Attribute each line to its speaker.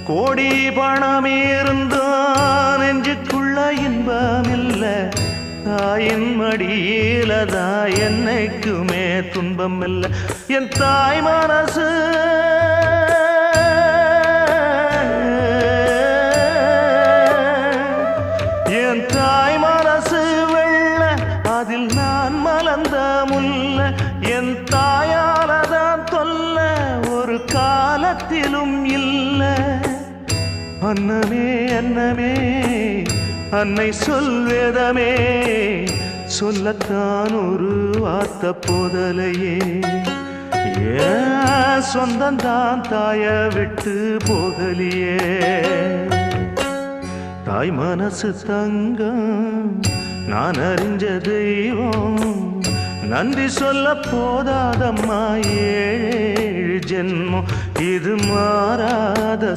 Speaker 1: கோடி பணம் இருந்தான் நெஞ்சுக்குள்ள இன்பம் இல்ல தாயின் மடியிலதா என்னைக்குமே துன்பம் இல்ல என் தாய் மனசு என் தாய் மனசு வெள்ள அதில் நான் மலர்ந்த முல்ல என் தாயாலதான் தொல்ல ஒரு காலத்திலும் இல்ல அன்னமே அன்னமே அன்னை சொல்வேதமே சொல்லத்தான் ஒரு வார்த்தை போதலையே சொந்தந்தான் தாய விட்டு போகலியே தாய் மனசு தங்கம் நான் அறிஞ்ச தெய்வம் நன்றி சொல்ல போதாதம்மா ஏழு ஜென்மம் இது மாறாத